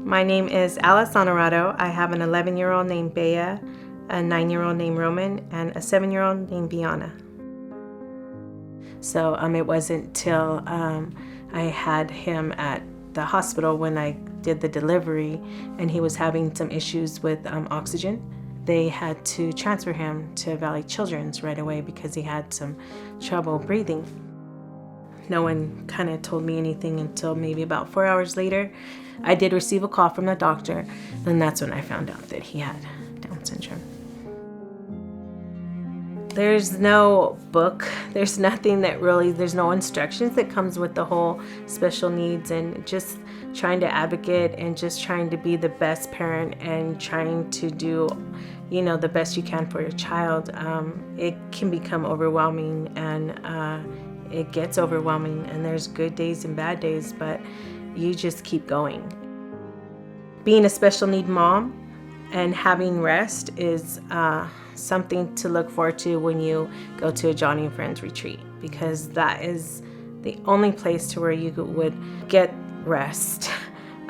My name is Alice Honorato. I have an 11-year-old named Bea, a 9-year-old named Roman, and a 7-year-old named Biana. So it wasn't till I had him at the hospital when I did the delivery and he was having some issues with oxygen. They had to transfer him to Valley Children's right away because he had some trouble breathing. No one kind of told me anything until maybe about 4 hours later. I did receive a call from the doctor, and that's when I found out that he had Down syndrome. There's no book, there's nothing that really, there's no instructions that comes with the whole special needs, and just trying to advocate and just trying to be the best parent and trying to do, the best you can for your child. It can become overwhelming, and it gets overwhelming, and there's good days and bad days, but you just keep going. Being a special need mom and having rest is something to look forward to when you go to a Joni and Friends retreat, because that is the only place to where you would get rest.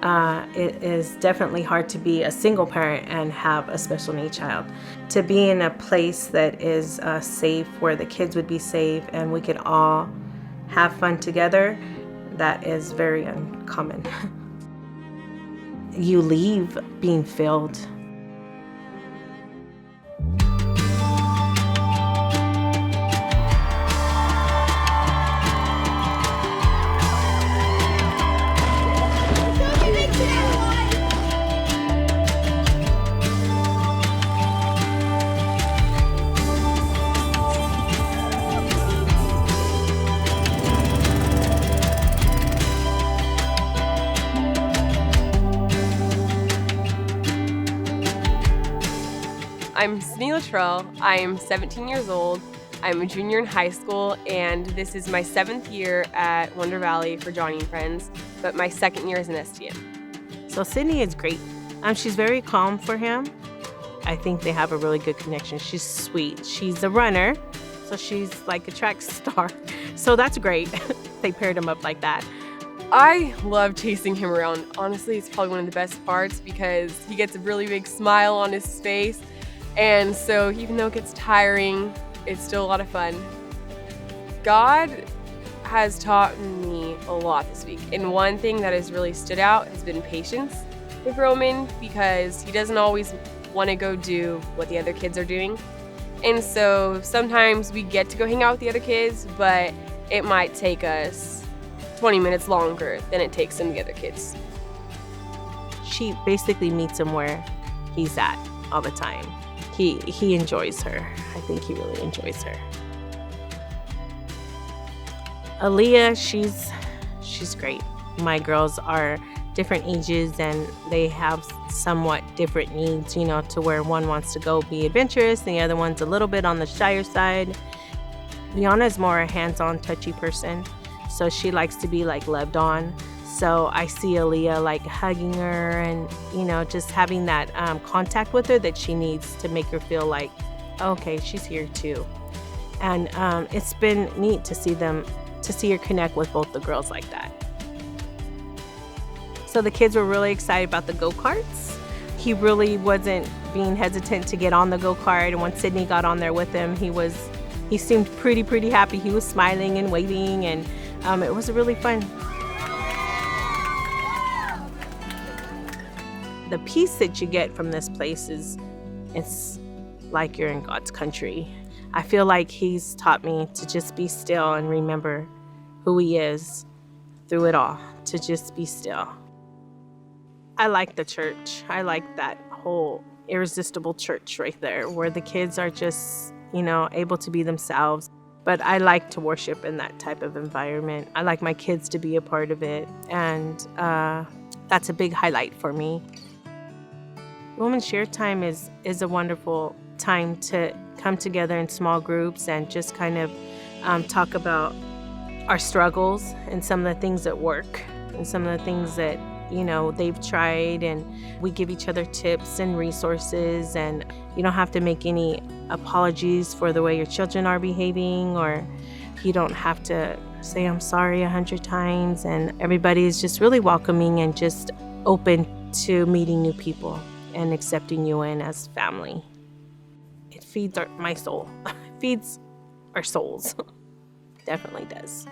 It is definitely hard to be a single parent and have a special need child. To be in a place that is safe, where the kids would be safe and we could all have fun together, that is very uncommon. You leave being filled. I'm Sydney Luttrell. I'm 17 years old. I'm a junior in high school, and this is my 7th year at Wonder Valley for Joni and Friends, but my 2nd year as an STM. So Sydney is great. She's very calm for him. I think they have a really good connection. She's sweet. She's a runner, so she's like a track star. So that's great. They paired him up like that. I love chasing him around. Honestly, it's probably one of the best parts because he gets a really big smile on his face. And so even though it gets tiring, it's still a lot of fun. God has taught me a lot this week. And one thing that has really stood out has been patience with Roman, because he doesn't always want to go do what the other kids are doing. And so sometimes we get to go hang out with the other kids, but it might take us 20 minutes longer than it takes some of the other kids. She basically meets him where he's at all the time. He enjoys her. I think he really enjoys her. Aaliyah, she's great. My girls are different ages and they have somewhat different needs, to where one wants to go be adventurous and the other one's a little bit on the shyer side. Biana is more a hands-on, touchy person, so she likes to be loved on. So I see Aaliyah hugging her and, just having that contact with her that she needs to make her feel like, okay, she's here too. And it's been neat to see her connect with both the girls like that. So the kids were really excited about the go-karts. He really wasn't being hesitant to get on the go-kart. And when Sydney got on there with him, he seemed pretty happy. He was smiling and waving, and it was really fun. The peace that you get from this place it's like you're in God's country. I feel like he's taught me to just be still and remember who he is through it all, to just be still. I like the church. I like that whole irresistible church right there where the kids are just, able to be themselves. But I like to worship in that type of environment. I like my kids to be a part of it, and that's a big highlight for me. Women's Share Time is a wonderful time to come together in small groups and just kind of talk about our struggles and some of the things that work and some of the things that, they've tried, and we give each other tips and resources, and you don't have to make any apologies for the way your children are behaving, or you don't have to say I'm sorry 100 times, and everybody is just really welcoming and just open to meeting new people and accepting you in as family. It feeds my soul. It feeds our souls. Definitely does.